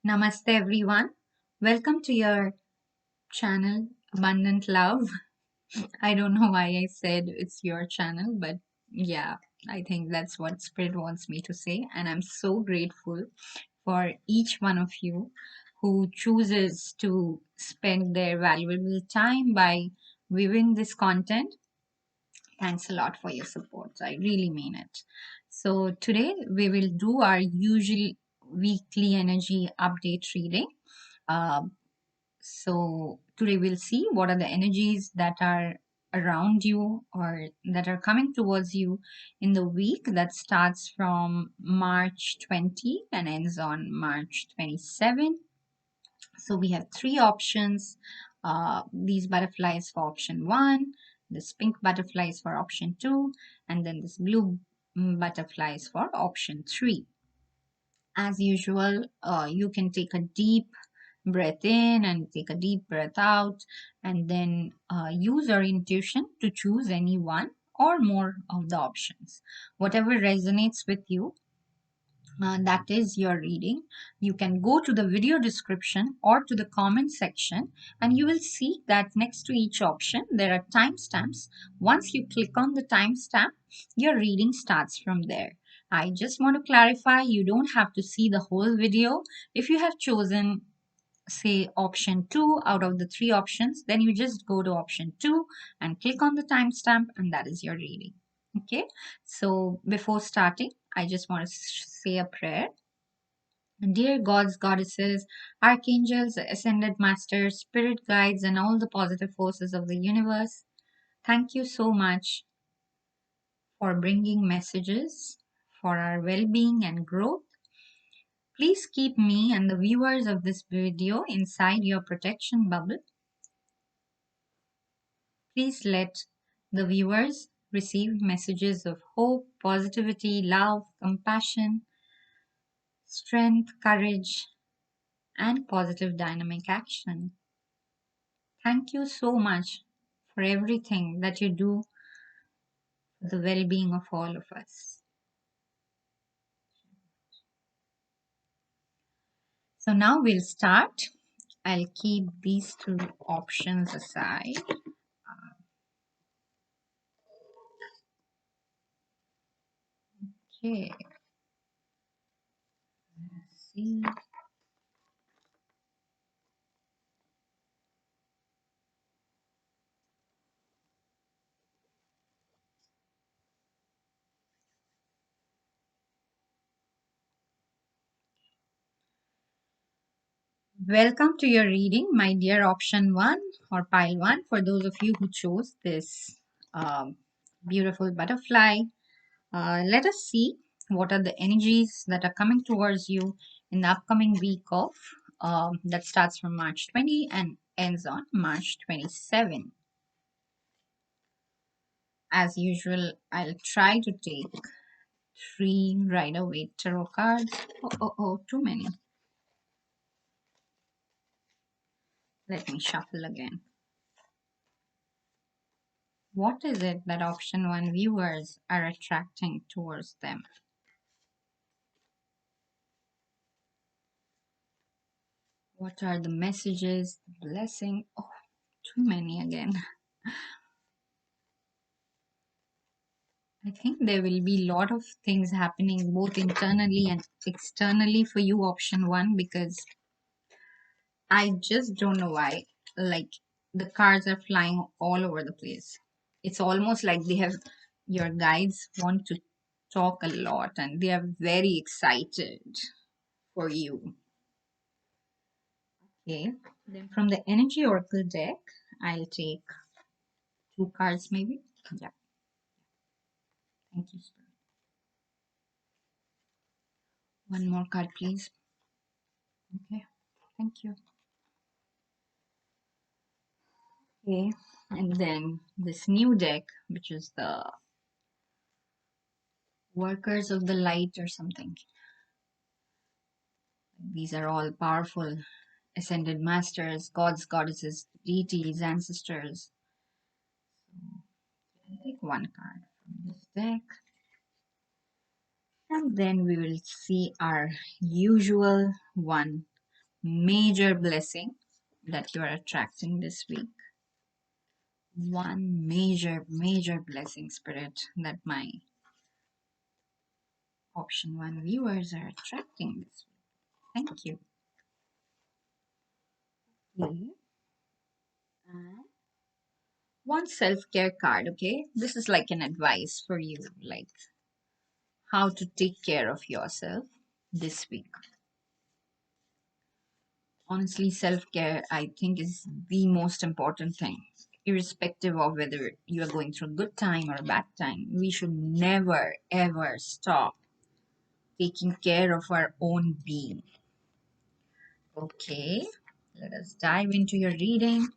Namaste everyone. Welcome to your channel Abundant Love. I don't know why I said it's your channel, but yeah, I think that's what Spirit wants me to say. And I'm so grateful for each one of you who chooses to spend their valuable time by viewing this content. Thanks a lot for your support. I really mean it. So today we will do our usual weekly energy update reading. Uh, so today we'll see what are the energies that are around you or that are coming towards you in the week that starts from March 20 and ends on March 27. So we have three options. These butterflies for option 1, this pink butterflies for option 2, and then this blue butterflies for option 3. As usual, you can take a deep breath in and take a deep breath out, and then use your intuition to choose any one or more of the options. Whatever resonates with you, that is your reading. You can go to the video description or to the comment section, and you will see that next to each option there are timestamps. Once you click on the timestamp, your reading starts from there. I just want to clarify, you don't have to see the whole video. If you have chosen, say, option 2 out of the 3 options, then you just go to option 2 and click on the timestamp, and that is your reading. Okay, so before starting, I just want to say a prayer. Dear gods, goddesses, archangels, ascended masters, spirit guides, and all the positive forces of the universe, thank you so much for bringing messages for our well being and growth. Please keep me and the viewers of this video inside your protection bubble. Please let the viewers receive messages of hope, positivity, love, compassion, strength, courage, and positive dynamic action. Thank you so much for everything that you do for the well being of all of us. So now we'll start. I'll keep these two options aside. Okay, let's see. Welcome to your reading, my dear option 1 or pile 1, for those of you who chose this beautiful butterfly. Let us see what are the energies that are coming towards you in the upcoming week of that starts from March 20 and ends on March 27. As usual, I'll try to take 3 Rider-Waite tarot cards. Oh, too many. Let me shuffle again. What is it that option 1 viewers are attracting towards them? What are the messages, the blessing? Oh, too many again. I think there will be a lot of things happening both internally and externally for you, option 1, because I just don't know why. Like, the cards are flying all over the place. It's almost like they have, your guides want to talk a lot and they are very excited for you. Okay, then from the Energy Oracle deck, I'll take 2 cards maybe. Yeah, thank you, Spirit. One more card, please. Okay, thank you. Okay, and then this new deck, which is the Workers of the Light or something. These are all powerful ascended masters, gods, goddesses, deities, ancestors. I'll take one card from this deck. And then we will see our usual one major blessing that you are attracting this week. One major blessing, Spirit, that my option one viewers are attracting this week. Thank you. Okay. And one self-care card, okay? This is like an advice for you, like how to take care of yourself this week. Honestly, self-care, I think, is the most important thing. Irrespective of whether you are going through a good time or a bad time, we should never ever stop taking care of our own being. Okay, let us dive into your reading.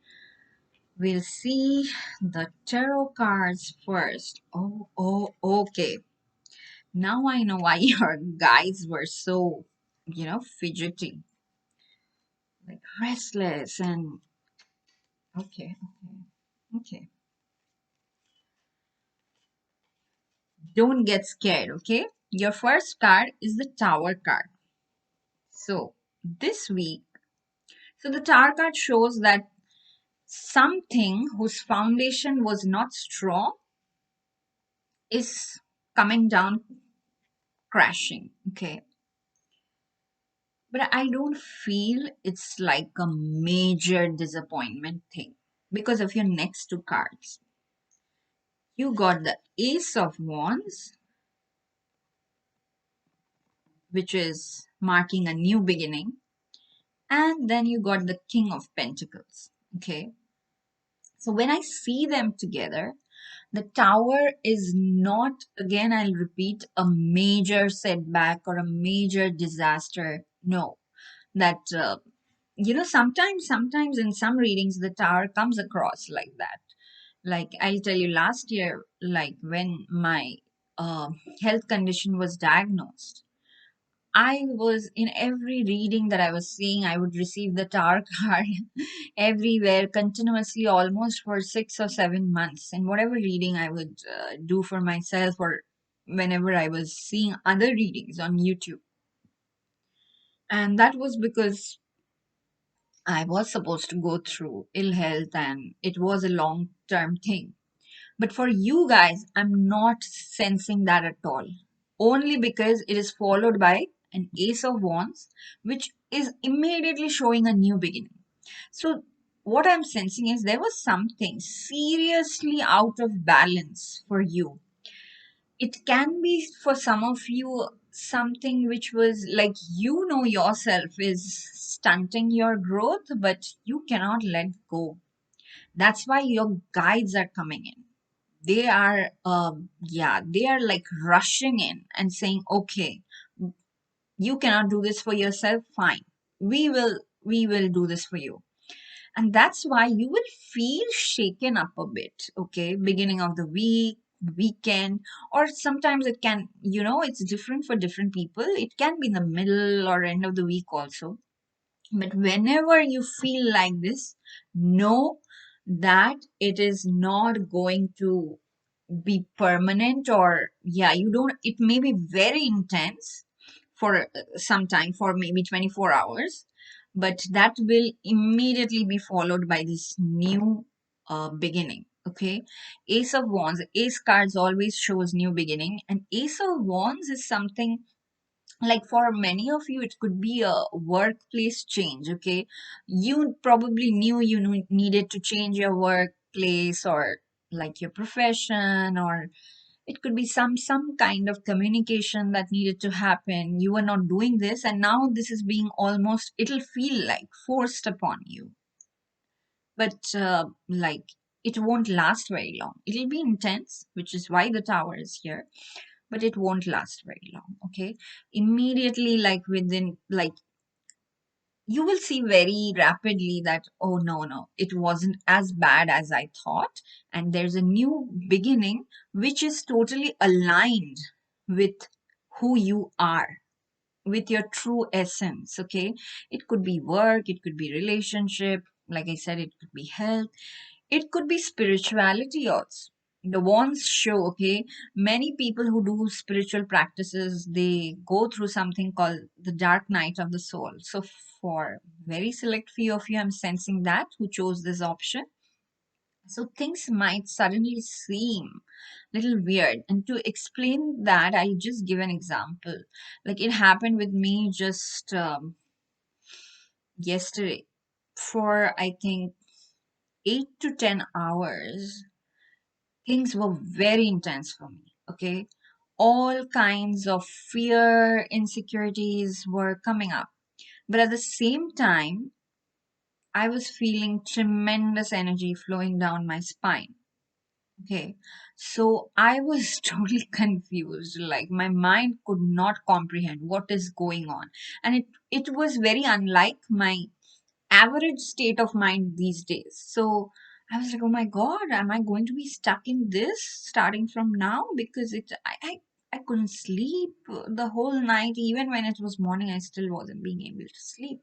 We'll see the tarot cards first. Okay. Now I know why your guides were so, fidgety, like restless and okay. Don't get scared, okay? Your first card is the Tower card. So this week, so the Tower card shows that something whose foundation was not strong is coming down crashing, okay? But I don't feel it's like a major disappointment thing because of your next two cards. You got the Ace of Wands, which is marking a new beginning, and then you got the King of Pentacles. Okay. So when I see them together, the Tower is not, again, I'll repeat, a major setback or a major disaster. No, that, sometimes in some readings, the Tower comes across like that. Like I'll tell you, last year, like when my uh, health condition was diagnosed, I was in every reading that I was seeing, I would receive the Tower card everywhere continuously, almost for 6 or 7 months. And whatever reading I would do for myself, or whenever I was seeing other readings on YouTube. And that was because I was supposed to go through ill health and it was a long term thing. But for you guys, I'm not sensing that at all. Only because it is followed by an Ace of Wands, which is immediately showing a new beginning. So, what I'm sensing is there was something seriously out of balance for you. It can be for some of you something which was like, yourself is stunting your growth, but you cannot let go. That's why your guides are coming in. They are they are like rushing in and saying, okay, you cannot do this for yourself, fine, we will do this for you. And that's why you will feel shaken up a bit, okay, beginning of the week, weekend, or sometimes it can, it's different for different people. It can be in the middle or end of the week also. But whenever you feel like this, know that it is not going to be permanent, or you don't, it may be very intense for some time, for maybe 24 hours, but that will immediately be followed by this new beginning. Okay. Ace of Wands, ace cards always shows new beginning, and Ace of Wands is something like, for many of you it could be a workplace change. Okay, you probably knew you needed to change your workplace, or like your profession, or it could be some kind of communication that needed to happen. You were not doing this, and now this is being almost, it'll feel like forced upon you. But like, it won't last very long. It'll be intense, which is why the Tower is here, but it won't last very long. Okay, immediately, like within, like, you will see very rapidly that, oh no, it wasn't as bad as I thought, and there's a new beginning which is totally aligned with who you are, with your true essence. Okay, it could be work, it could be relationship, like I said, it could be health, it could be spirituality also. The wands show, okay, many people who do spiritual practices, they go through something called the dark night of the soul. So for very select few of you, I'm sensing that who chose this option. So things might suddenly seem little weird, and to explain that, I'll just give an example. Like it happened with me just yesterday. For I think 8 to 10 hours, things were very intense for me. Okay, all kinds of fear, insecurities were coming up, but at the same time, I was feeling tremendous energy flowing down my spine. Okay, so I was totally confused. Like my mind could not comprehend what is going on, and it was very unlike my average state of mind these days. So I was like, oh my god, am I going to be stuck in this starting from now? Because I couldn't sleep the whole night. Even when it was morning, I still wasn't being able to sleep.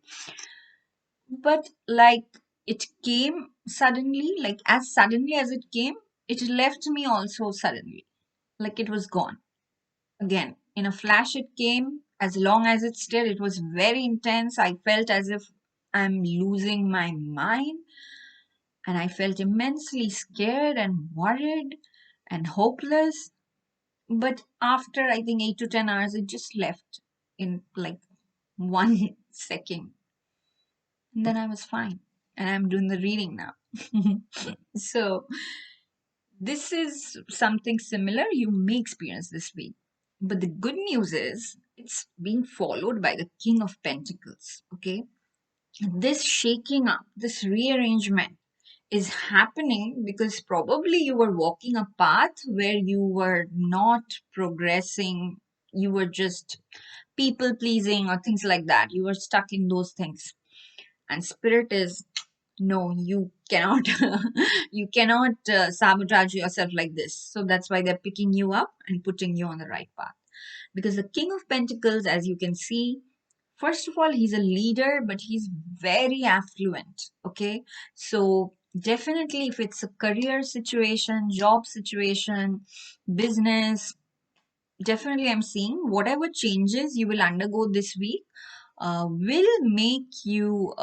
But like it came suddenly, like as suddenly as it came, it left me also suddenly. Like it was gone. Again, in a flash it came. As long as it stayed, it was very intense. I felt as if I'm losing my mind, and I felt immensely scared and worried and hopeless. But after I think 8 to 10 hours, it just left in like 1 second. And then I was fine. And I'm doing the reading now. So, this is something similar you may experience this week. But the good news is it's being followed by the King of Pentacles. Okay. This shaking up, this rearrangement is happening because probably you were walking a path where you were not progressing. You were just people pleasing or things like that. You were stuck in those things. And spirit is no, you cannot you cannot sabotage yourself like this. So that's why they're picking you up and putting you on the right path, because the King of Pentacles, as you can see, first of all, he's a leader, but he's very affluent. Okay, so definitely if it's a career situation, job situation, business, definitely I'm seeing whatever changes you will undergo this week will make you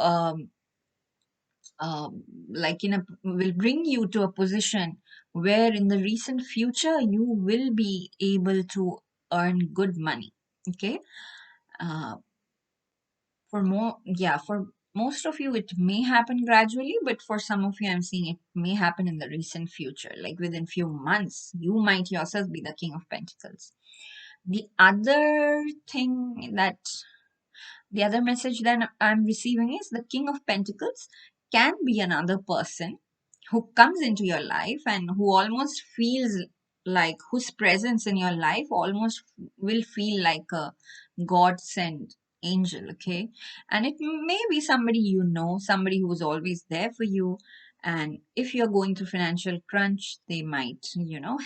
like in a will bring you to a position where in the recent future you will be able to earn good money. Okay, uh, for more, yeah, for most of you it may happen gradually, but for some of you I'm seeing it may happen in the recent future, like within few months you might yourself be the King of Pentacles. The other thing that the other message that I'm receiving is the King of Pentacles can be another person who comes into your life and who almost feels like whose presence in your life almost will feel like a God sent angel. Okay, and it may be somebody you know, somebody who is always there for you. And if you're going through financial crunch, they might,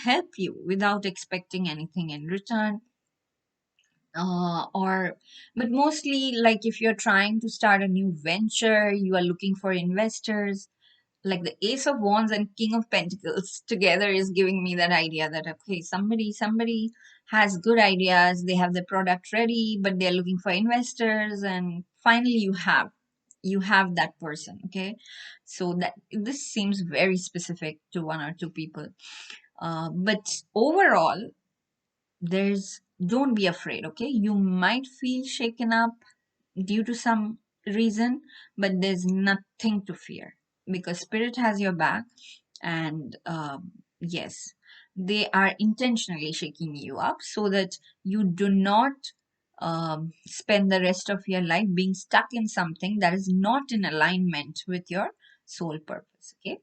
help you without expecting anything in return. Or but mostly like if you're trying to start a new venture, you are looking for investors, like the Ace of Wands and King of Pentacles together is giving me that idea that okay, somebody has good ideas, they have the product ready, but they're looking for investors, and finally you have that person. Okay, so that this seems very specific to one or two people, but overall there's don't be afraid. Okay, you might feel shaken up due to some reason, but there's nothing to fear because spirit has your back. And yes, they are intentionally shaking you up so that you do not spend the rest of your life being stuck in something that is not in alignment with your soul purpose. Okay,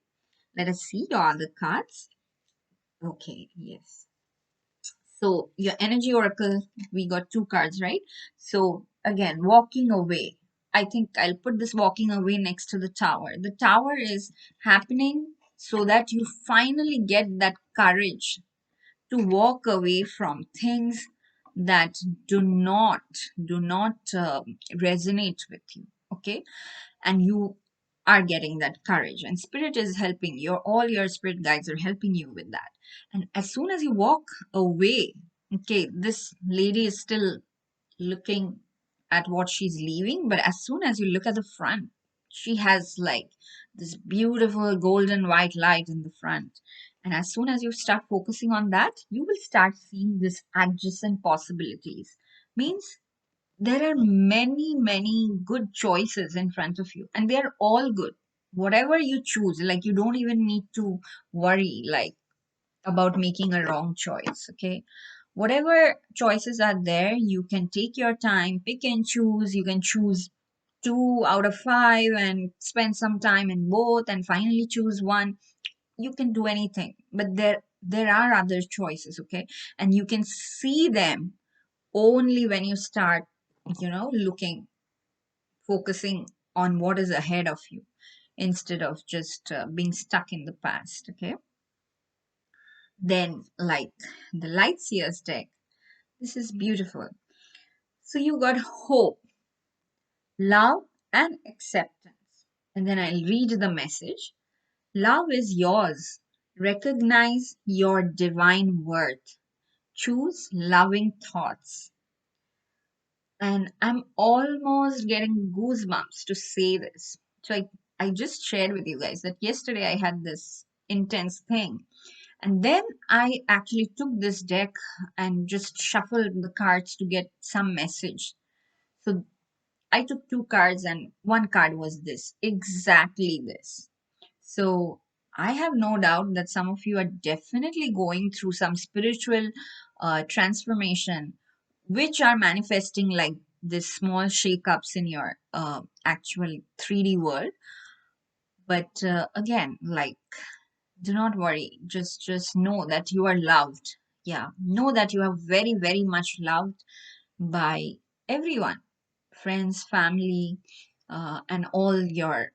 let us see your other cards. Okay, yes. So your energy oracle, we got two cards, right? So again, walking away. I think I'll put this walking away next to the tower. The tower is happening so that you finally get that courage to walk away from things that do not resonate with you. Okay, and you are getting that courage, and spirit is helping you. All your spirit guides are helping you with that. And as soon as you walk away, okay, this lady is still looking at what she's leaving, but as soon as you look at the front, she has like this beautiful golden white light in the front. And as soon as you start focusing on that, you will start seeing this adjacent possibilities. Means there are many, many good choices in front of you, and they're all good. Whatever you choose, like you don't even need to worry like about making a wrong choice. Okay, whatever choices are there, you can take your time, pick and choose. You can choose two out of five and spend some time in both and finally choose one. You can do anything, but there are other choices. Okay, and you can see them only when you start, looking, focusing on what is ahead of you instead of just being stuck in the past. Okay, then like the light seers deck, this is beautiful. So you got hope, love, and acceptance. And then I'll read the message. Love is yours. Recognize your divine worth. Choose loving thoughts. And I'm almost getting goosebumps to say this. So I just shared with you guys that yesterday I had this intense thing. And then I actually took this deck and just shuffled the cards to get some message. So I took two cards, and one card was this, exactly this. So I have no doubt that some of you are definitely going through some spiritual transformation, which are manifesting like this small shakeups in your actual 3D world. But again, like, do not worry. Just know that you are loved. Yeah, know that you are very, very much loved by everyone, friends, family, and all your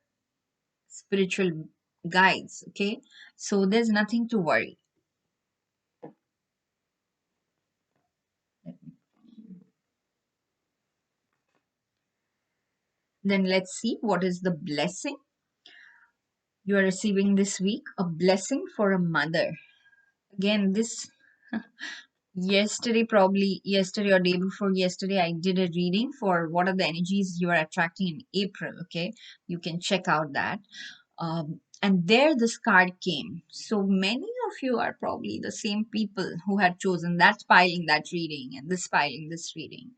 spiritual guides. Okay, so there's nothing to worry. Then let's see what is the blessing you are receiving this week. A blessing for a mother. Again, this yesterday, probably yesterday or day before yesterday, I did a reading for what are the energies you are attracting in April. Okay, you can check out that. And there this card came. So many of you are probably the same people who had chosen that pile in that reading and this pile in this reading.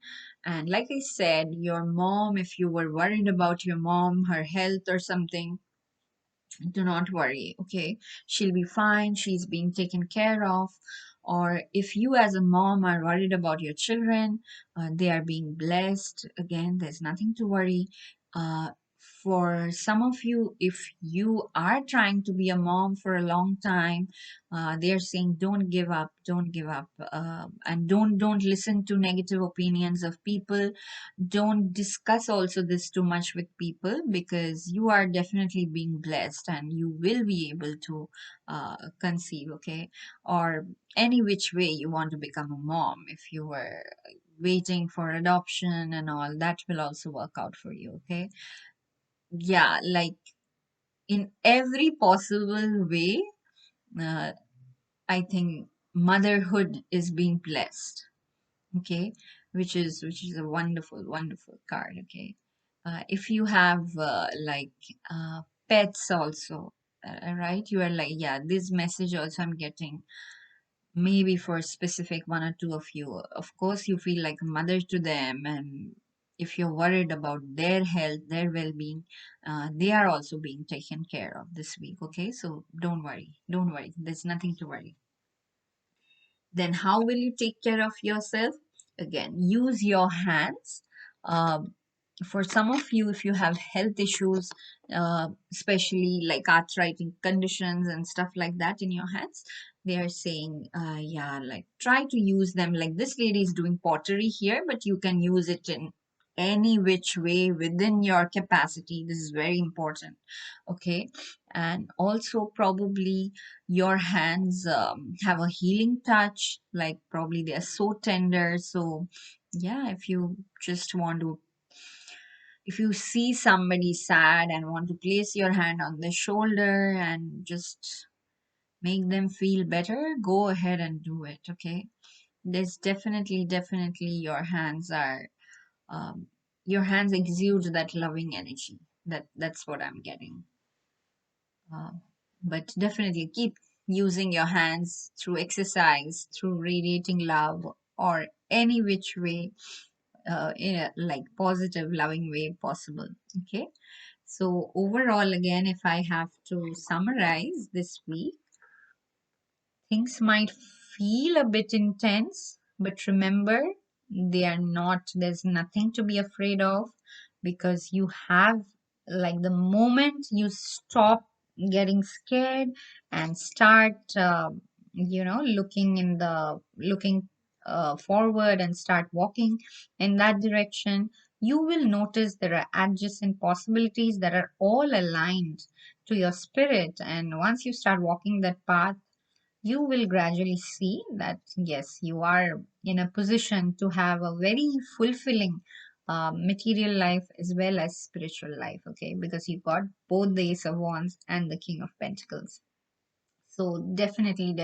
And like I said, your mom, if you were worried about your mom, her health or something, do not worry. Okay, she'll be fine, she's being taken care of. Or if you as a mom are worried about your children, they are being blessed. Again, there's nothing to worry. For some of you, if you are trying to be a mom for a long time, they're saying don't give up, don't give up, and don't listen to negative opinions of people. Don't discuss also this too much with people, because you are definitely being blessed and you will be able to conceive. Okay, or any which way you want to become a mom, if you were waiting for adoption and all, that will also work out for you. Okay, yeah, like in every possible way, uh, I think motherhood is being blessed. Okay, which is a wonderful, wonderful card. Okay, if you have pets also, right, you are like, yeah, this message also I'm getting maybe for a specific one or two of you. Of course you feel like a mother to them, and if you're worried about their health, their well-being, they are also being taken care of this week. Okay, so don't worry, there's nothing to worry. Then how will you take care of yourself? Again, use your hands. Um, for some of you, if you have health issues, especially like arthritic conditions and stuff like that in your hands, they are saying, yeah, like try to use them. Like this lady is doing pottery here, but you can use it in any which way within your capacity. This is very important. Okay, and also probably your hands have a healing touch, like probably they are so tender. So yeah, if you just want to if you see somebody sad and want to place your hand on their shoulder and just make them feel better, go ahead and do it. Okay, there's definitely um, your hands exude that loving energy. That's what I'm getting. uh, but definitely keep using your hands through exercise, through radiating love, or any which way, in a like positive loving way possible. Okay, so overall, again, if I have to summarize this week, things might feel a bit intense, but remember, they are not, there's nothing to be afraid of, because you have, like, the moment you stop getting scared and start, looking forward and start walking in that direction, you will notice there are adjacent possibilities that are all aligned to your spirit. And once you start walking that path, you will gradually see that yes, you are in a position to have a very fulfilling material life as well as spiritual life. Okay, because you got both the Ace of Wands and the King of Pentacles. So definitely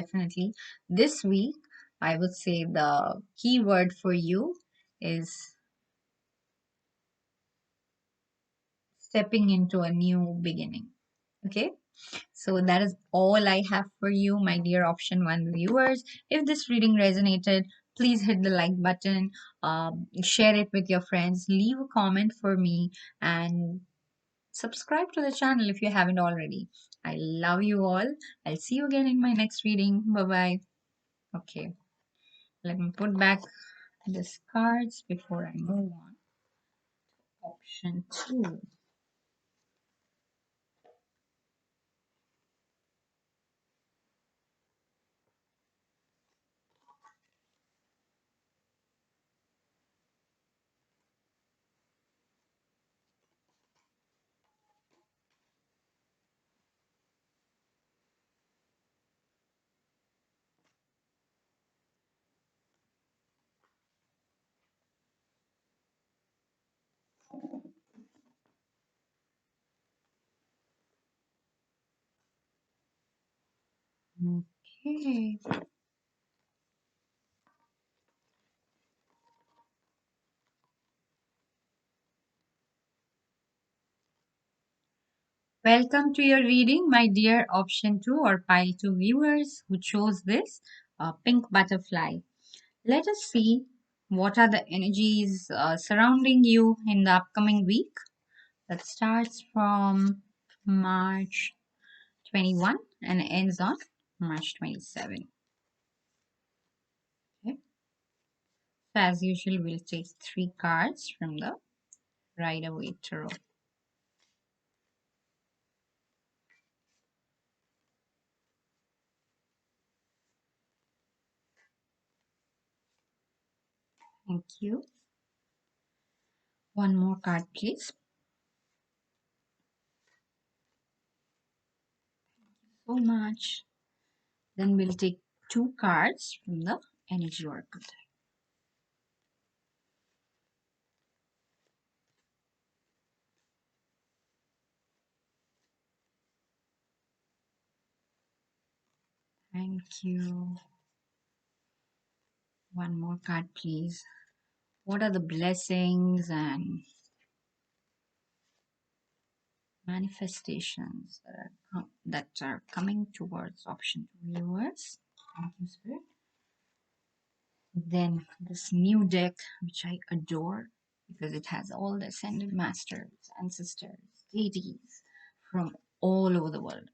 this week, I would say the key word for you is stepping into a new beginning. Okay, so that is all I have for you, my dear option one viewers. If this reading resonated, please hit the like button, share it with your friends, leave a comment for me, and subscribe to the channel if you haven't already. I love you all. I'll see you again in my next reading. Bye bye. Okay, let me put back these cards before I move on. Option two. Okay. Welcome to your reading, my dear option 2 or pile 2 viewers who chose this pink butterfly. Let us see what are the energies surrounding you in the upcoming week that starts from March 21 and ends on March 27. Okay. So as usual, we'll take 3 cards from the Rider-Waite Tarot. Thank you. One more card, please. So much. Then we'll take 2 cards from the Energy Oracle. Thank you. One more card, please. What are the blessings and manifestations that are coming towards option 2 viewers? Thank you, Spirit. Then this new deck, which I adore because it has all the ascended masters, ancestors, deities from all over the world.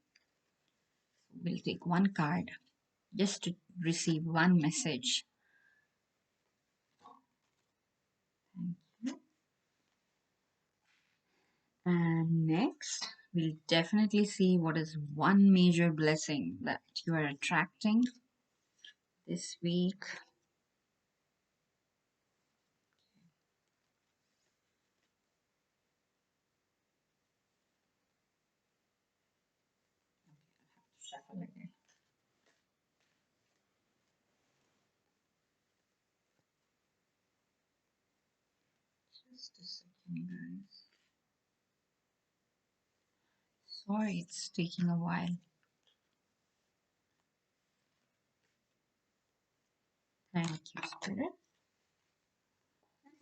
We'll take one card just to receive one message. Thank you. And next, we'll definitely see what is one major blessing that you are attracting this week. Shuffle again. Just a second, guys. Sorry, it's taking a while. Thank you, Spirit.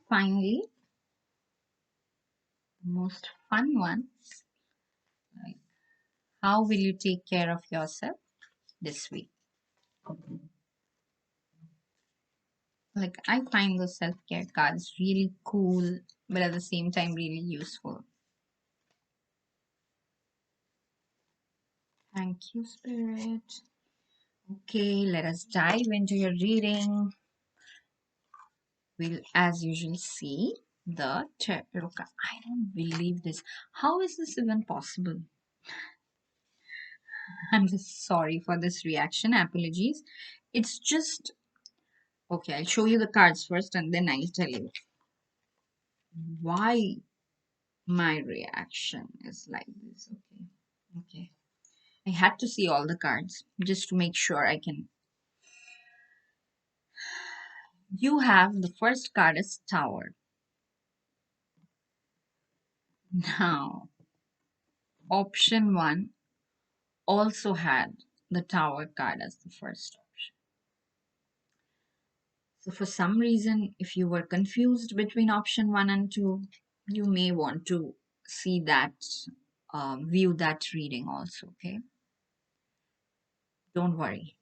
Finally, the most fun one. Like, how will you take care of yourself this week? Like, I find the self care cards really cool, but at the same time, really useful. Thank you, Spirit. Okay, let us dive into your reading. We'll, as usual, see the tarot card. I don't believe this. How is this even possible? I'm just sorry for this reaction. Apologies. It's just okay. I'll show you the cards first and then I'll tell you why my reaction is like this. Okay. Okay. I had to see all the cards just to make sure I can. You have the first card as Tower. Now, option one also had the Tower card as the first option. So, for some reason, if you were confused between option one and two, you may want to see that, view that reading also, okay? Don't worry,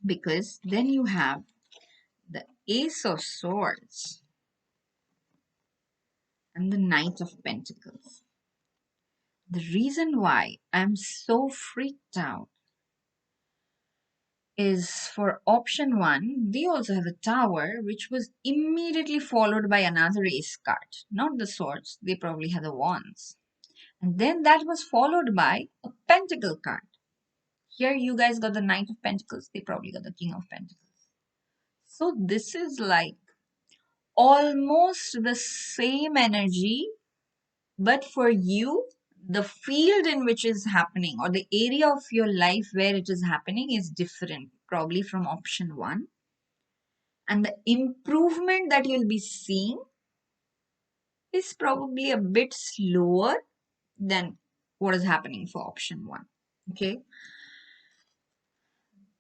because then you have the Ace of Swords and the Knight of Pentacles. The reason why I'm so freaked out is for option one, they also have a tower, which was immediately followed by another ace card. Not the swords, they probably had the wands. And then that was followed by a pentacle card. Here you guys got the Knight of Pentacles, they probably got the King of Pentacles. So this is like almost the same energy, but for you, the field in which is happening or the area of your life where it is happening is different, probably from option one. And the improvement that you'll be seeing is probably a bit slower than what is happening for option one. Okay,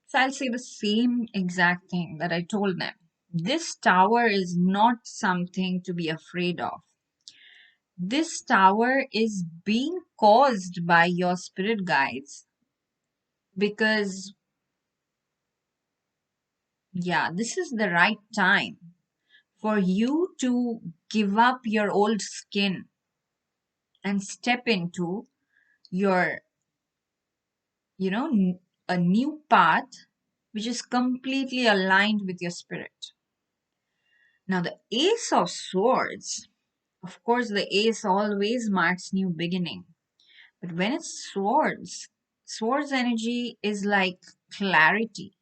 so I'll say the same exact thing that I told them. This tower is not something to be afraid of. This tower is being caused by your spirit guides because, yeah, this is the right time for you to give up your old skin and step into your, a new path which is completely aligned with your spirit. Now, the Ace of Swords, of course, the ace always marks new beginning. But when it's swords, swords energy is like clarity,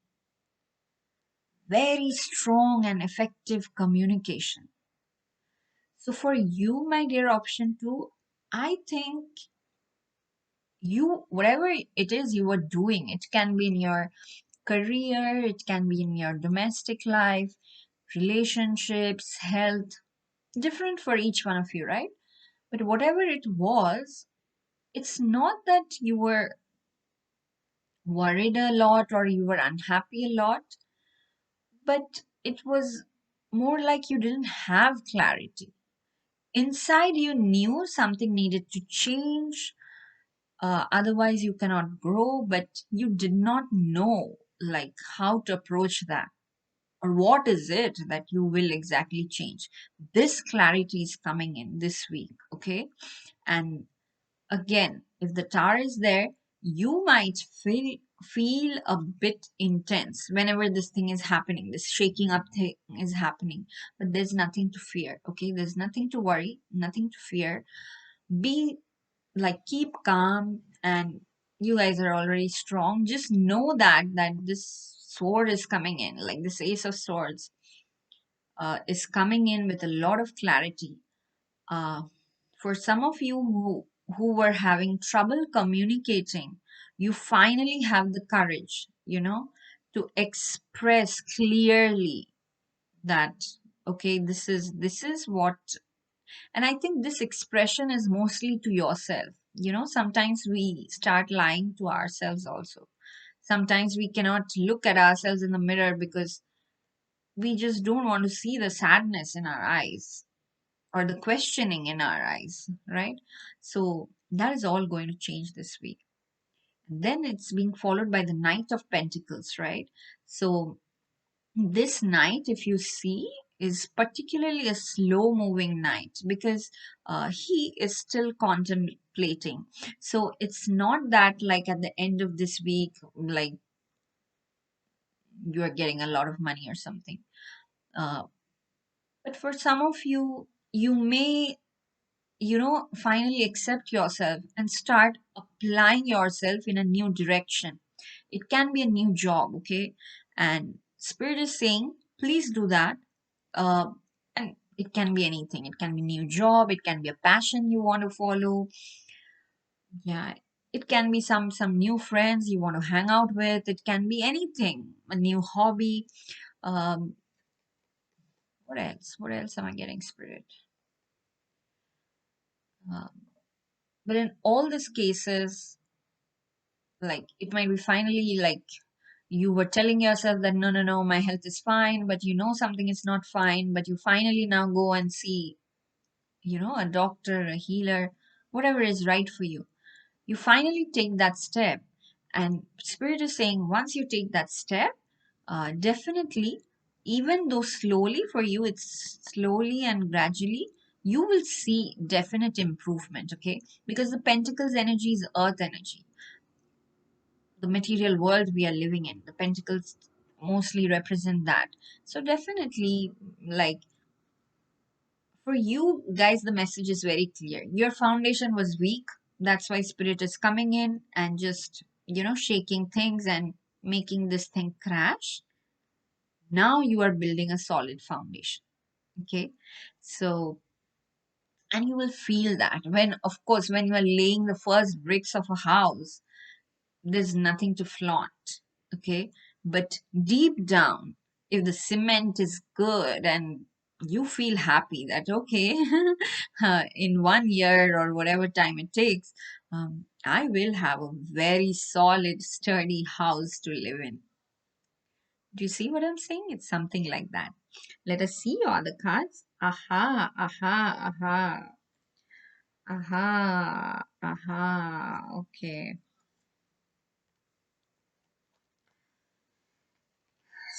very strong and effective communication. So for you, my dear option two, I think you, whatever it is you are doing, it can be in your career, it can be in your domestic life, relationships, health, different for each one of you, right? But whatever it was, it's not that you were worried a lot or you were unhappy a lot, but it was more like you didn't have clarity. Inside, you knew something needed to change, otherwise, you cannot grow, but you did not know like how to approach that or what is it that you will exactly change. This clarity is coming in this week, okay? And again, if the tower is there, you might feel a bit intense whenever this thing is happening, this shaking up thing is happening. But there's nothing to fear, okay? There's nothing to worry, nothing to fear. Be like, keep calm, and you guys are already strong. Just know that this sword is coming in, like this Ace of Swords is coming in with a lot of clarity. uh, for some of you who were having trouble communicating, you finally have the courage, to express clearly that, okay, this is what. And I think this expression is mostly to yourself, sometimes we start lying to ourselves also. Sometimes we cannot look at ourselves in the mirror because we just don't want to see the sadness in our eyes or the questioning in our eyes, right? So that is all going to change this week. Then it's being followed by the Knight of Pentacles, right? So this knight, if you see, is particularly a slow moving knight because he is still contemplating. So it's not that like at the end of this week, like you are getting a lot of money or something. Uh, but for some of you, you may, finally accept yourself and start applying yourself in a new direction. It can be a new job, okay? And Spirit is saying, please do that. Uh, and it can be anything. It can be new job. It can be a passion you want to follow. Yeah, it can be some new friends you want to hang out with. It can be anything. A new hobby. Um, what else? What else am I getting, Spirit? Um, but in all these cases, like it might be finally like you were telling yourself that no, no, no, my health is fine, but something is not fine, but you finally now go and see, a doctor, a healer, whatever is right for you. You finally take that step. And Spirit is saying, once you take that step, definitely, even though slowly for you, it's slowly and gradually, you will see definite improvement, okay? Because the Pentacles energy is earth energy, the material world we are living in. The Pentacles mostly represent that. So, definitely, like, for you guys, the message is very clear. Your foundation was weak. That's why Spirit is coming in and just, shaking things and making this thing crash. Now you are building a solid foundation. Okay. So, and you will feel that when, of course, when you are laying the first bricks of a house, there's nothing to flaunt. Okay. But deep down, if the cement is good and you feel happy that, okay, in 1 year or whatever time it takes, I will have a very solid, sturdy house to live in. Do you see what I'm saying? It's something like that. Let us see your other cards. Aha, aha, aha, aha, aha. Okay.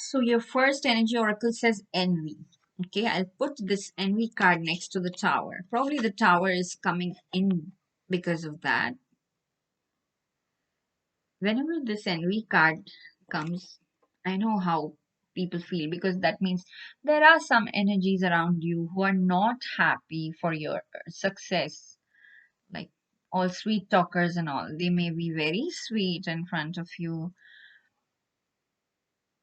So your first energy oracle says envy. Okay, I'll put this envy card next to the tower. Probably the tower is coming in because of that. Whenever this envy card comes, I know how people feel because that means there are some energies around you who are not happy for your success. Like all sweet talkers and all, they may be very sweet in front of you.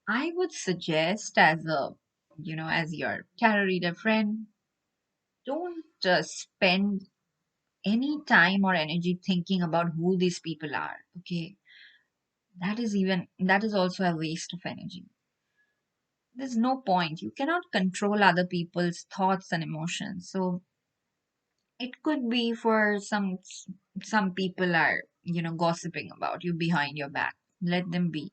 I would suggest as as your tarot reader friend, don't spend any time or energy thinking about who these people are. Okay, that is also a waste of energy. There's no point. You cannot control other people's thoughts and emotions. So it could be for some people are gossiping about you behind your back. Let them be.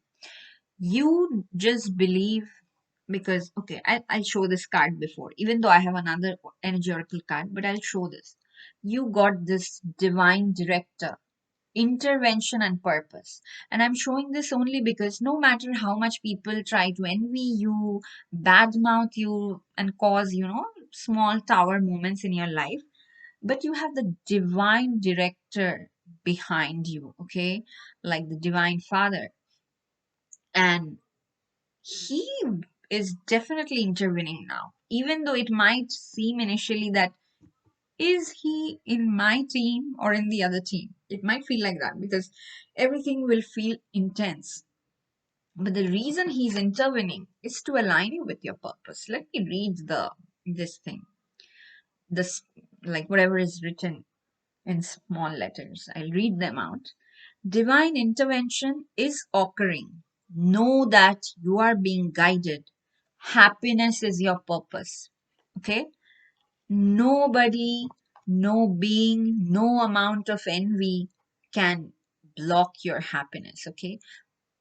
You just believe because okay, I'll show this card before, even though I have another energy oracle card, but I'll show this. You got this divine director, intervention and purpose. And I'm showing this only because no matter how much people try to envy you, badmouth you, and cause, small tower moments in your life, but you have the divine director behind you, okay? Like the divine father. And he is definitely intervening now. Even though it might seem initially that is he in my team or in the other team? It might feel like that because everything will feel intense. But the reason he's intervening is to align you with your purpose. Let me read this thing. This like whatever is written in small letters. I'll read them out. Divine intervention is occurring. Know that you are being guided. Happiness is your purpose. Okay? Nobody No being, no amount of envy can block your happiness. Okay.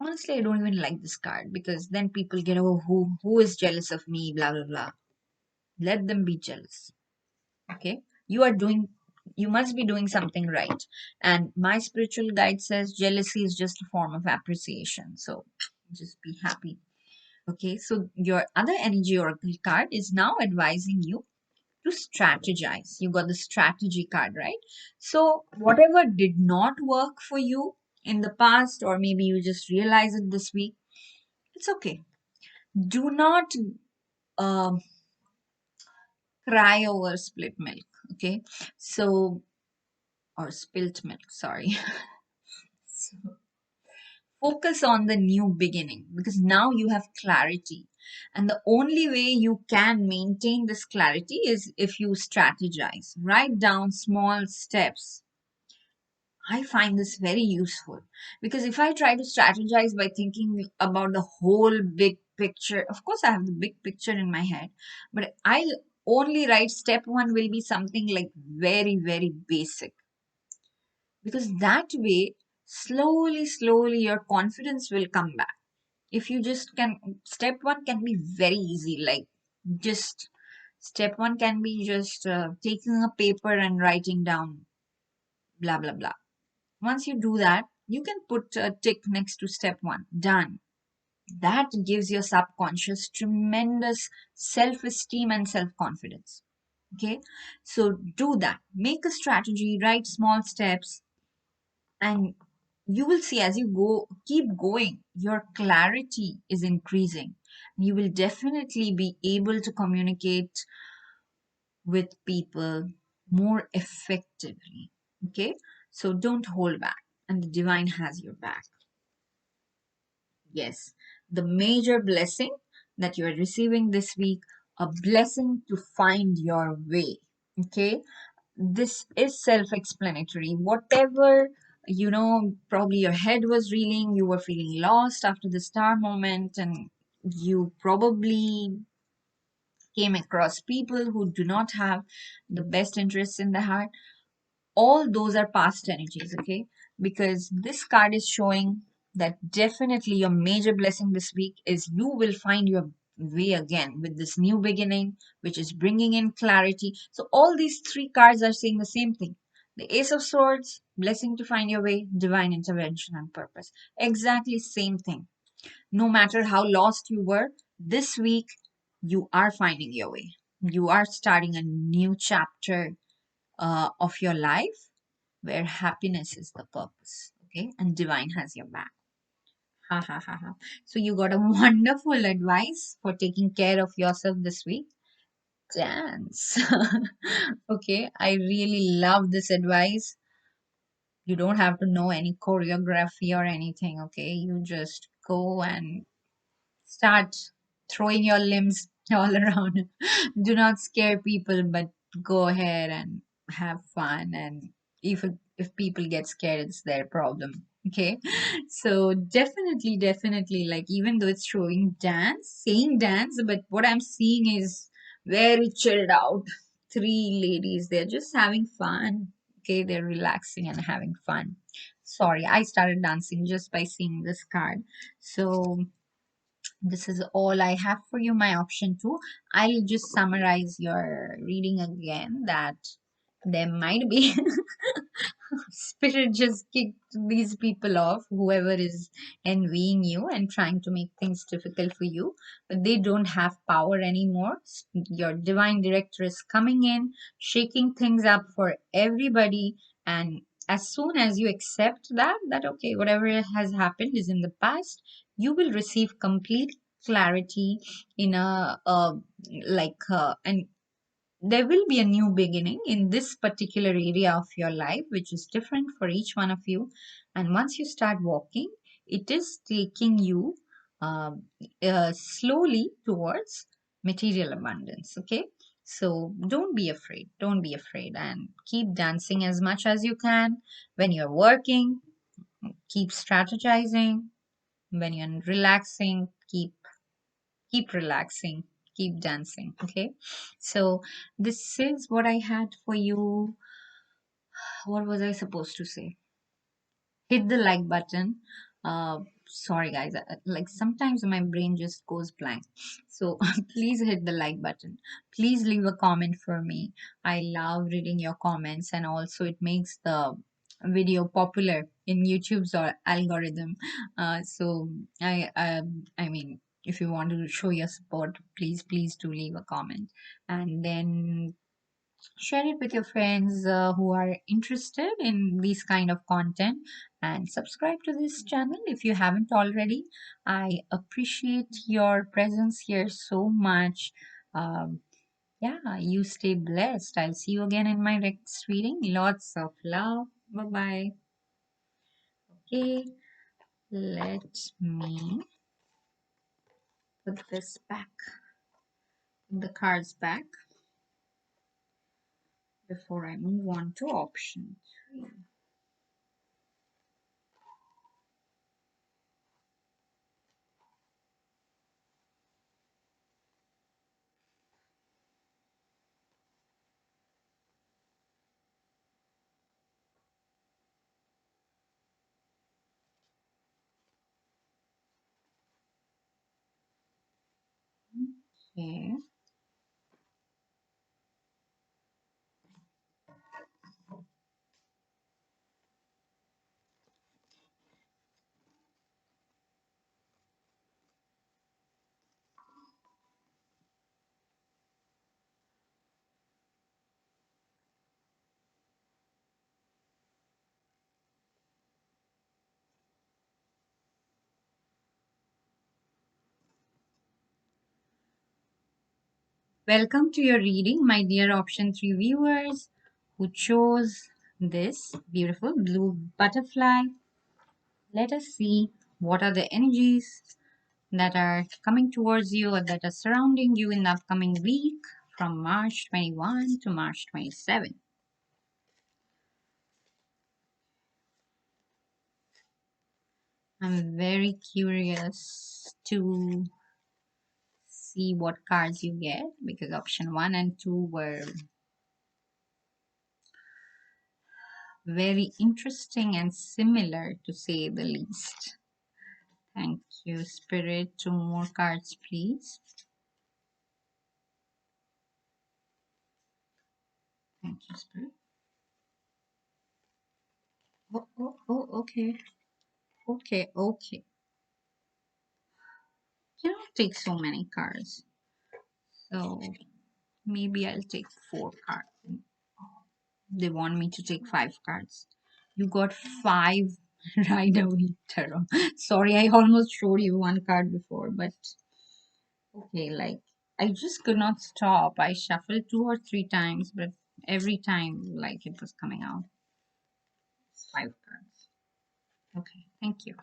Honestly, I don't even like this card because then people get, oh, who is jealous of me, blah blah blah. Let them be jealous. Okay. You must be doing something right. And my spiritual guide says jealousy is just a form of appreciation. So just be happy. Okay. So your other energy oracle card is now advising you to strategize. You got the strategy card, right? So whatever did not work for you in the past, or maybe you just realize it this week, it's okay. Do not um cry over split milk. Okay. So, or spilt milk, sorry. So, focus on the new beginning because now you have clarity. And the only way you can maintain this clarity is if you strategize. Write down small steps. I find this very useful because if I try to strategize by thinking about the whole big picture, of course, I have the big picture in my head, but I'll only write step one will be something like very, very basic because that way, slowly, your confidence will come back. If you just can, step one can be very easy, like just step one can be just taking a paper and writing down blah, blah, blah. Once you do that, you can put a tick next to step one. Done. That gives your subconscious tremendous self esteem and self confidence. Okay. So do that. Make a strategy, write small steps, and you will see as you go, keep going, your clarity is increasing. You will definitely be able to communicate with people more effectively. Okay. So don't hold back, and the divine has your back. Yes, the major blessing that you are receiving this week, a blessing to find your way. Okay, this is self explanatory. Whatever, probably your head was reeling, you were feeling lost after the star moment, and you probably came across people who do not have the best interests in the heart. All those are past energies, okay? Because this card is showing that definitely your major blessing this week is you will find your way again with this new beginning, which is bringing in clarity. So, all these three cards are saying the same thing: the Ace of Swords, blessing to find your way, divine intervention, and purpose. Exactly same thing. No matter how lost you were, this week you are finding your way. You are starting a new chapter of your life where happiness is the purpose. Okay, and divine has your back. Ha ha ha ha. So you got a wonderful advice for taking care of yourself this week. Dance. Okay, I really love this advice. You don't have to know any choreography or anything. Okay, you just go and start throwing your limbs all around. Do not scare people, but go ahead and have fun. And if people get scared, it's their problem. Okay, so definitely, like even though it's showing dance, saying dance, but what I'm seeing is very chilled out. Three ladies, they're just having fun. Okay, they're relaxing and having fun. Sorry, I started dancing just by seeing this card. So this is all I have for you, my option two. I'll just summarize your reading again that there might be spirit just kicked these people off, whoever is envying you and trying to make things difficult for you, but they don't have power anymore. Your divine director is coming in, shaking things up for everybody, and as soon as you accept that okay, whatever has happened is in the past, you will receive complete clarity in a like an there will be a new beginning in this particular area of your life, which is different for each one of you. And once you start walking, it is taking you uh, slowly towards material abundance. Okay. So don't be afraid. Don't be afraid and keep dancing as much as you can. When you're working, keep strategizing. When you're relaxing, keep relaxing, keep dancing. Okay, so this is what I had for you. What was I supposed to say? Hit the like button. Sorry guys, like sometimes my brain just goes blank. So please hit the like button. Please leave a comment for me. I love reading your comments, and also it makes the video popular in YouTube's or algorithm. So I mean, if you want to show your support, please do leave a comment, and then share it with your friends who are interested in this kind of content, and subscribe to this channel if you haven't already. I appreciate your presence here so much. um, yeah, you stay blessed. I'll see you again in my next reading. Lots of love. Bye bye. Okay, let me put this back, the cards back, before I move on to option 3. Okay. Welcome to your reading, my dear option 3 viewers who chose this beautiful blue butterfly. Let us see what are the energies that are coming towards you or that are surrounding you in the upcoming week from March 21 to March 27. I'm very curious to see what cards you get, because option 1 and 2 were very interesting and similar, to say the least. Thank you, Spirit. 2 more cards, please. Thank you, Spirit. Okay. Okay. You don't take so many cards. So maybe I'll take 4 cards. They want me to take 5 cards. You got 5 right away, Tarot. Sorry, I almost showed you 1 card before, but okay, like I just could not stop. I shuffled 2 or 3 times, but every time like it was coming out. 5 cards. Okay, thank you.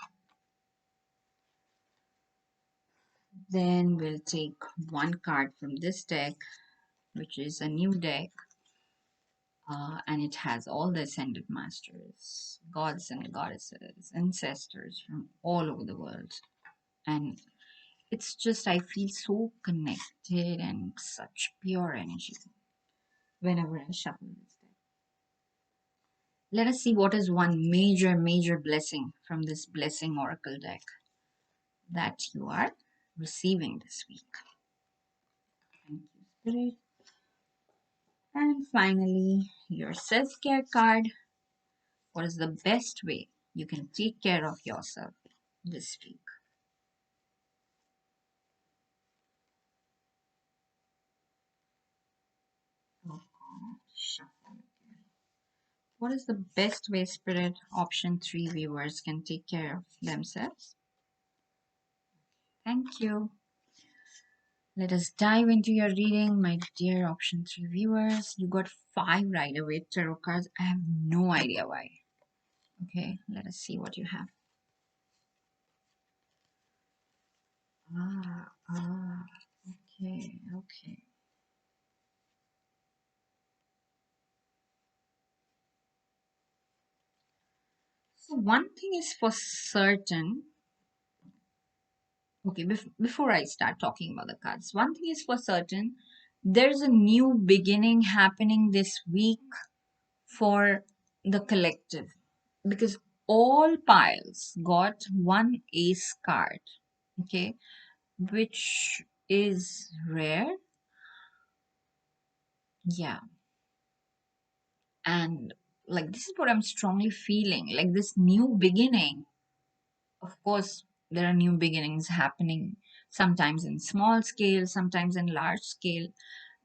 Then we'll take 1 card from this deck, which is a new deck, and it has all the ascended masters, gods and goddesses, ancestors from all over the world. And it's just, I feel so connected and such pure energy whenever I shuffle this deck. Let us see what is one major blessing from this blessing oracle deck that you are receiving this week. Thank you, Spirit. And finally, your self-care card. What is the best way you can take care of yourself this week? Oh, shuffle. What is the best way, Spirit? Option 3 viewers can take care of themselves. Thank you. Let us dive into your reading, my dear option 3 viewers. You got 5 right away tarot cards. I have no idea why. Okay, let us see what you have. Okay. So one thing is for certain, Okay, before I start talking about the cards, one thing is for certain, there's a new beginning happening this week for the collective, because all piles got one ace card, okay, which is rare. Yeah, and like this is what I'm strongly feeling, like this new beginning. Of course, there are new beginnings happening, sometimes in small scale, sometimes in large scale,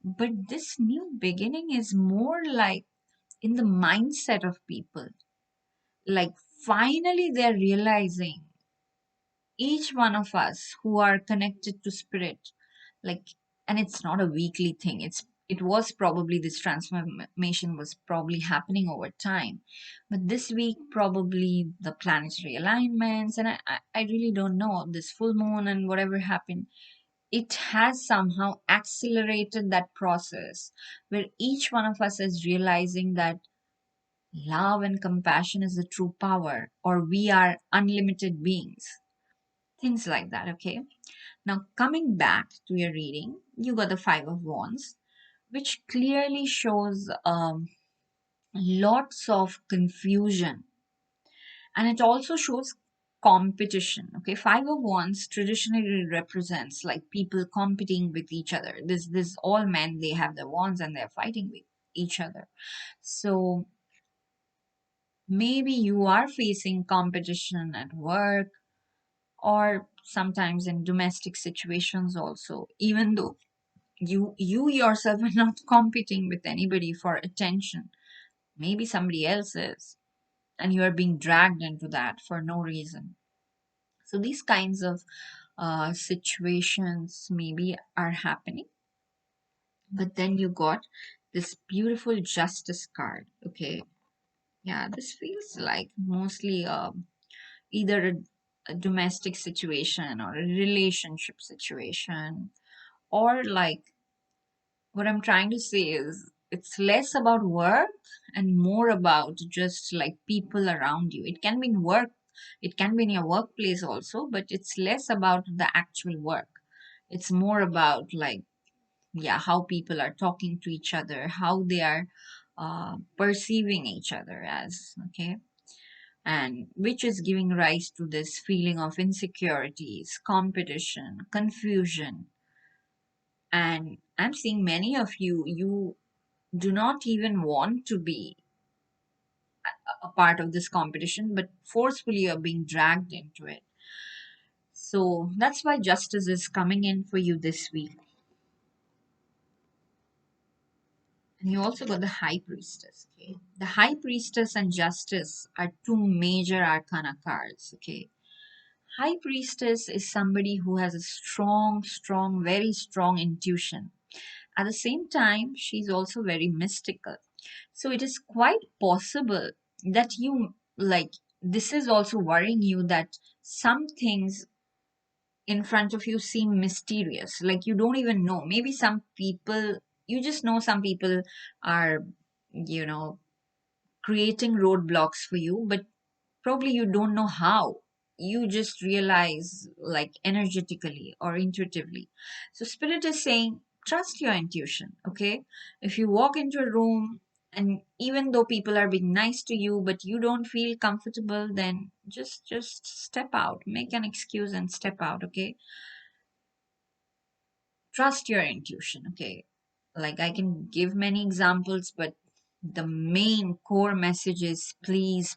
but this new beginning is more like in the mindset of people. Like finally they're realizing, each one of us who are connected to spirit, like, and it's not a weekly thing, it was probably, this transformation was probably happening over time, but this week probably the planetary alignments, and I really don't know, this full moon and whatever happened, it has somehow accelerated that process where each one of us is realizing that love and compassion is the true power, or we are unlimited beings, things like that. Okay, now coming back to your reading, you got the Five of Wands, which clearly shows lots of confusion, and it also shows competition. Okay, Five of Wands traditionally represents like people competing with each other. This all men, they have the wands and they're fighting with each other. So maybe you are facing competition at work, or sometimes in domestic situations also, even though you yourself are not competing with anybody for attention, maybe somebody else is, and you are being dragged into that for no reason. So these kinds of situations maybe are happening. But then you got this beautiful Justice card. Okay, yeah, this feels like mostly either a domestic situation or a relationship situation, or like, what I'm trying to say is it's less about work and more about just like people around you. It can be in work, it can be in your workplace also, but it's less about the actual work. It's more about like, yeah, how people are talking to each other, how they are perceiving each other as, okay? And which is giving rise to this feeling of insecurities, competition, confusion. And I'm seeing many of you do not even want to be a part of this competition, but forcefully are being dragged into it. So that's why justice is coming in for you this week. And you also got the High Priestess. Okay, the High Priestess and Justice are two major arcana cards. Okay, High Priestess is somebody who has a strong, very strong intuition. At the same time, she's also very mystical. So it is quite possible that you like, this is also worrying you that some things in front of you seem mysterious. Like you don't even know. Maybe some people, you just know some people are, you know, creating roadblocks for you, but probably you don't know how. You just realize like energetically or intuitively. So spirit is saying trust your intuition. Okay, if you walk into a room and even though people are being nice to you but you don't feel comfortable, then just step out, make an excuse and step out. Okay, trust your intuition. Okay, like I can give many examples, but the main core message is please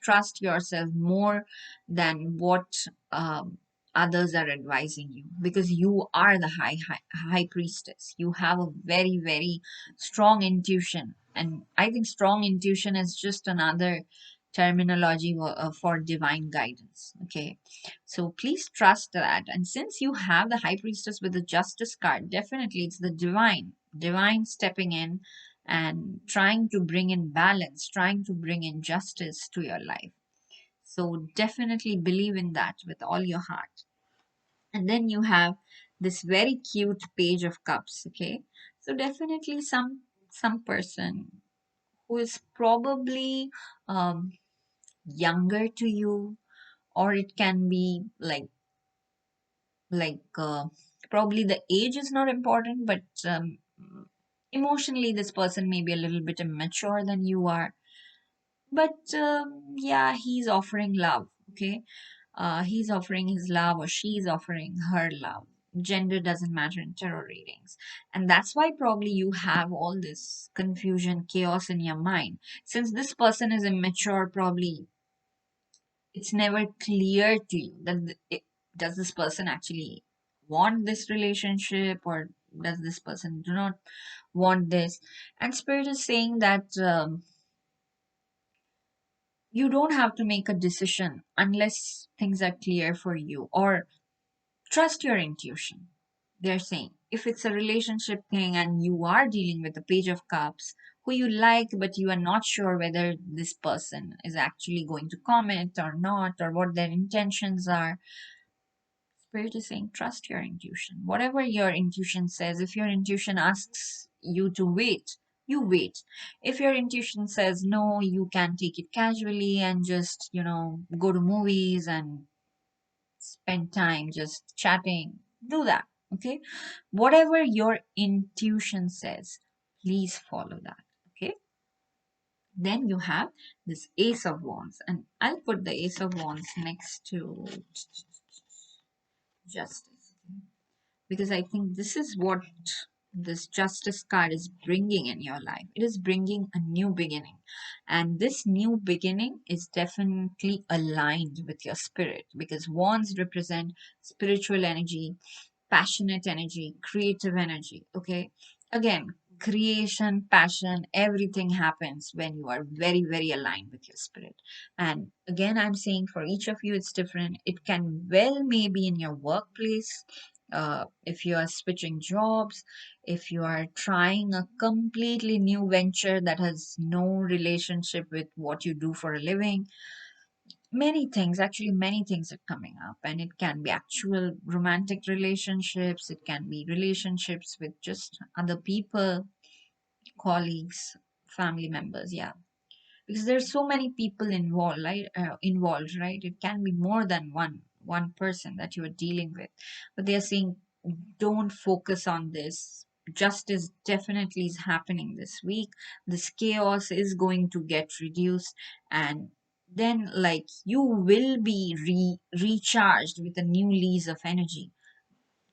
trust yourself more than what um, others are advising you, because you are the high priestess. You have a very strong intuition, and I think strong intuition is just another terminology for divine guidance. Okay, so please trust that. And since you have the High Priestess with the Justice card, definitely it's the divine stepping in and trying to bring in balance, trying to bring in justice to your life. So definitely believe in that with all your heart. And then you have this very cute Page of Cups. Okay, so definitely some person who is probably um, younger to you, or it can be like like probably the age is not important, but emotionally this person may be a little bit immature than you are. But yeah, he's offering love. Okay, he's offering his love or she's offering her love. Gender doesn't matter in tarot readings. And that's why probably you have all this confusion, chaos in your mind. Since this person is immature, probably it's never clear to you that does this person actually want this relationship, or does this person do not want this. And spirit is saying that you don't have to make a decision unless things are clear for you, or trust your intuition. They're saying if it's a relationship thing and you are dealing with the page of cups who you like, but you are not sure whether this person is actually going to comment or not, or what their intentions are, spirit is saying trust your intuition. Whatever your intuition says, if your intuition asks you to wait, you wait. If your intuition says no, you can take it casually and just, go to movies and spend time just chatting, do that. Okay, whatever your intuition says, please follow that. Okay, then you have this ace of wands, and I'll put the ace of wands next to justice, because I think this is what this justice card is bringing in your life. It is bringing a new beginning, and this new beginning is definitely aligned with your spirit, because wands represent spiritual energy, passionate energy, creative energy. Okay, again, creation, passion, everything happens when you are very, very aligned with your spirit. And again, I'm saying for each of you it's different. It can well maybe in your workplace, if you are switching jobs, if you are trying a completely new venture that has no relationship with what you do for a living. Many things, actually many things are coming up, and it can be actual romantic relationships, it can be relationships with just other people, colleagues, family members. Yeah, because there's so many people involved, right? It can be more than one person that you are dealing with, but they are saying don't focus on this. Justice definitely is happening this week. This chaos is going to get reduced, and then like you will be recharged with a new lease of energy.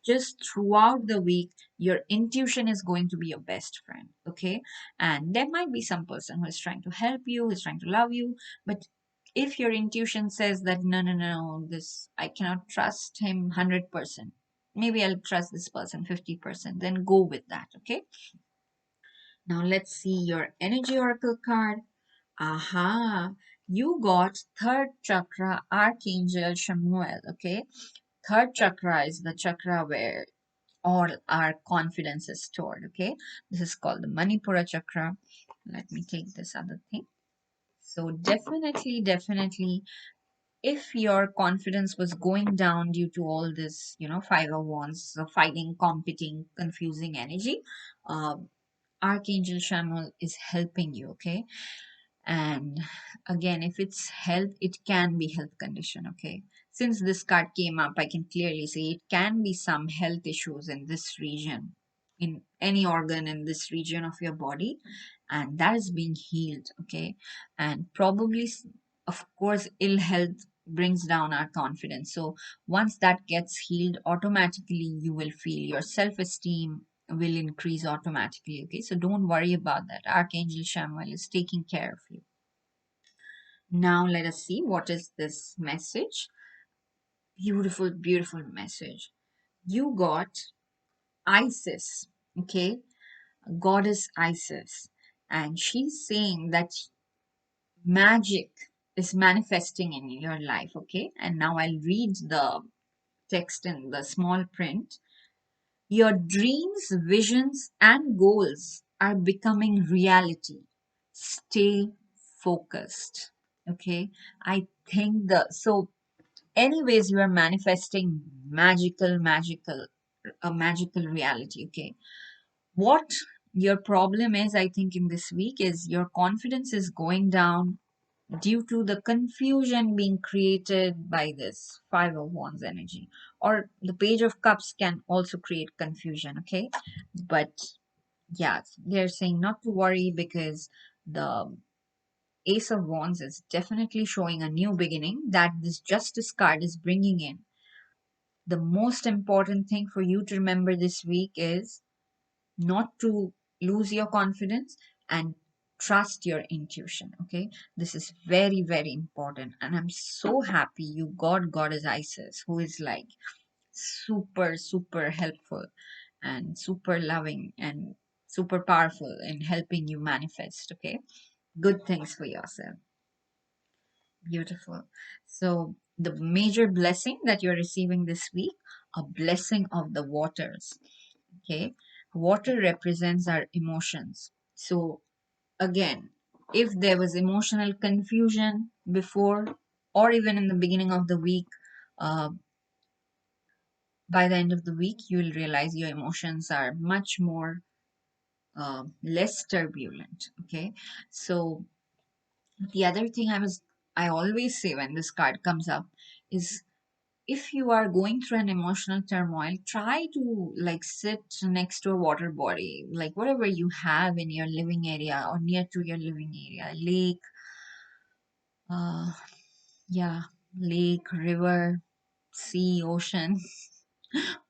Just throughout the week, your intuition is going to be your best friend. Okay, and there might be some person who is trying to help you, who is trying to love you, but if your intuition says that no, no, no, this I cannot trust him 100%, maybe I'll trust this person 50%, then go with that. Okay, now let's see your energy oracle card. Aha, you got third chakra archangel Shamuel. Okay, third chakra is the chakra where all our confidence is stored. Okay, this is called the Manipura chakra. Let me take this other thing. So definitely, if your confidence was going down due to all this, five of wands, so fighting, competing, confusing energy, uh, Archangel Shamuel is helping you. Okay, and again, if it's health, it can be health condition. Okay, since this card came up, I can clearly say it can be some health issues in this region, in any organ in this region of your body, and that is being healed. Okay, and probably of course ill health brings down our confidence, so once that gets healed, automatically you will feel your self-esteem will increase automatically. Okay, so don't worry about that. Archangel Samuel is taking care of you. Now let us see what is this message. Beautiful, beautiful message. You got Isis, okay, goddess Isis, and she's saying that magic is manifesting in your life. Okay, and now I'll read the text in the small print. Your dreams, visions, and goals are becoming reality. Stay focused. Okay. I think anyways, you are manifesting a magical reality. Okay. What your problem is, I think, in this week is your confidence is going down. due to the confusion being created by this Five of Wands energy. Or the Page of Cups can also create confusion, okay? But yeah, they're saying not to worry because the Ace of Wands is definitely showing a new beginning that this Justice card is bringing in. The most important thing for you to remember this week is not to lose your confidence and trust your intuition. Okay, this is very, very important, and I'm so happy you got Goddess Isis, who is like super, super helpful and super loving and super powerful in helping you manifest. Okay, good things for yourself. Beautiful. So the major blessing that you're receiving this week, a blessing of the waters. Okay, water represents our emotions. So again, if there was emotional confusion before or even in the beginning of the week, uh, by the end of the week you will realize your emotions are much more less turbulent. Okay, so the other thing I always say when this card comes up is, if you are going through an emotional turmoil, try to like sit next to a water body, like whatever you have in your living area or near to your living area, lake, uh, yeah, lake, river, sea, ocean,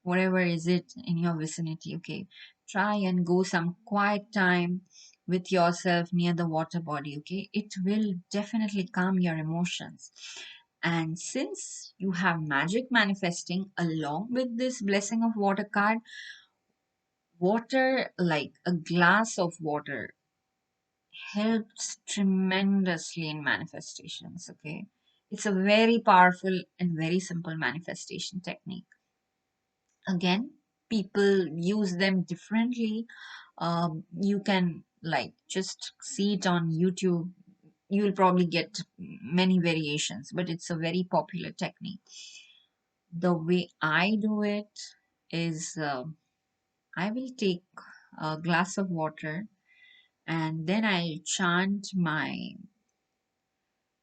whatever is it in your vicinity. Okay, try and go some quiet time with yourself near the water body. Okay, it will definitely calm your emotions. And since you have magic manifesting along with this blessing of water card, water, like a glass of water, helps tremendously in manifestations. Okay, it's a very powerful and very simple manifestation technique. Again, people use them differently. You can like just see it on YouTube. You'll probably get many variations, but it's a very popular technique. The way I do it is, I will take a glass of water and then I'll chant my,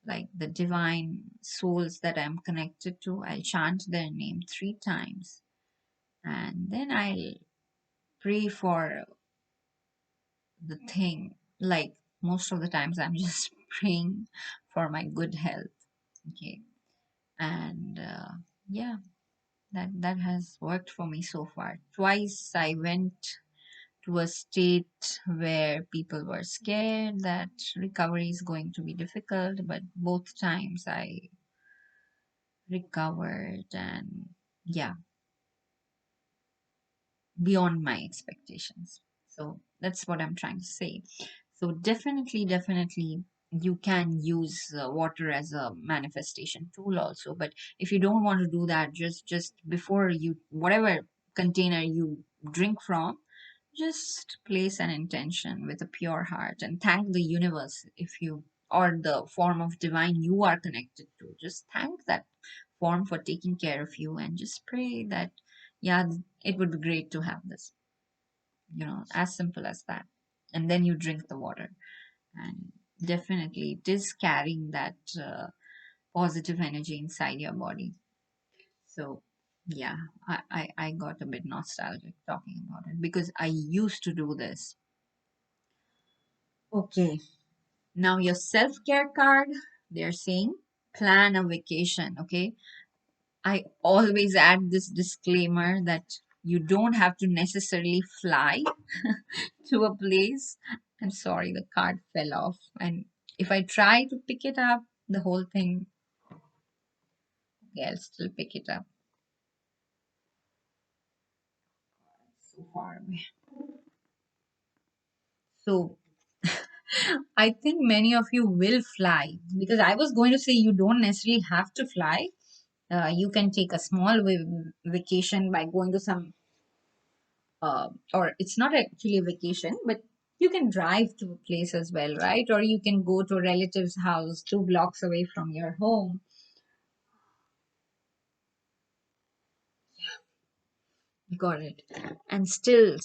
like the divine souls that I'm connected to. I'll chant their name 3 times and then I'll pray for the thing. Like most of the times, I'm just praying for my good health. Okay, and yeah, that has worked for me so far. Twice I went to a state where people were scared that recovery is going to be difficult, but both times I recovered, and yeah, beyond my expectations. So that's what I'm trying to say. So definitely, you can use water as a manifestation tool also. But if you don't want to do that, just before you, whatever container you drink from, just place an intention with a pure heart and thank the universe, if you, or the form of divine you are connected to. Just thank that form for taking care of you and just pray that, yeah, it would be great to have this, as simple as that. And then you drink the water, and definitely it is carrying that positive energy inside your body. So yeah, I got a bit nostalgic talking about it because I used to do this. Okay, now your self-care card, they're saying plan a vacation. Okay, I always add this disclaimer that you don't have to necessarily fly to a place. I'm sorry, the card fell off. And if I try to pick it up, the whole thing, yeah, I'll still pick it up. So far away. So I think many of you will fly, because I was going to say you don't necessarily have to fly. You can take a small vacation by going to some, or it's not actually a vacation, but you can drive to a place as well, right? Or you can go to a relative's house 2 blocks away from your home. Got it. And still,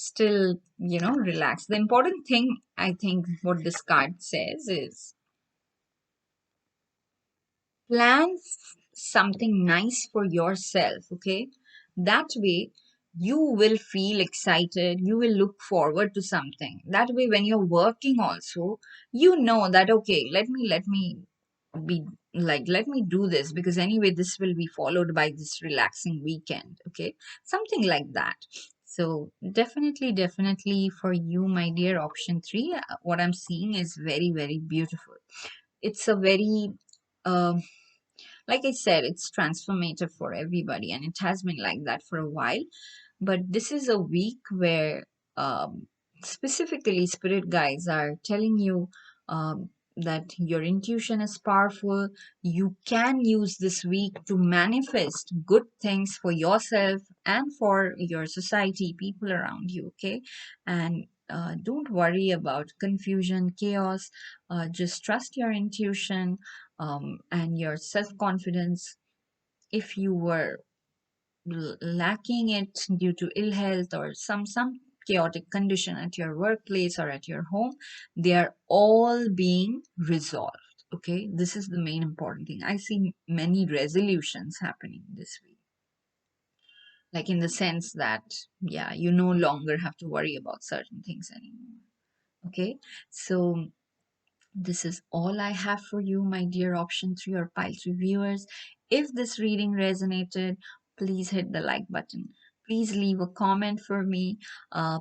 relax. The important thing, I think, what this card says is Plan something nice for yourself, okay? That way you will feel excited, you will look forward to something. That way when you're working also, you know that okay, let me be like, let me do this, because anyway this will be followed by this relaxing weekend, okay? Something like that. So definitely for you, my dear, option 3, what I'm seeing is very, very beautiful. It's a very um like I said, it's transformative for everybody, and it has been like that for a while. But this is a week where specifically spirit guides are telling you that your intuition is powerful. You can use this week to manifest good things for yourself and for your society, people around you, okay? And don't worry about confusion, chaos. Just trust your intuition and your self confidence. If you were lacking it due to ill health or some chaotic condition at your workplace or at your home, they are all being resolved, okay? This is the main important thing. I see many resolutions happening this week, like in the sense that, yeah, you no longer have to worry about certain things anymore, okay? So this is all I have for you, my dear option 3 or pile 3 viewers. If this reading resonated, please hit the like button. Please leave a comment for me.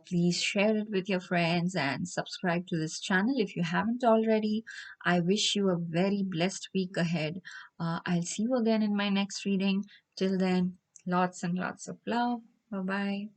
Please share it with your friends and subscribe to this channel if you haven't already. I wish you a very blessed week ahead. I'll see you again in my next reading. Till then, lots and lots of love. Bye bye.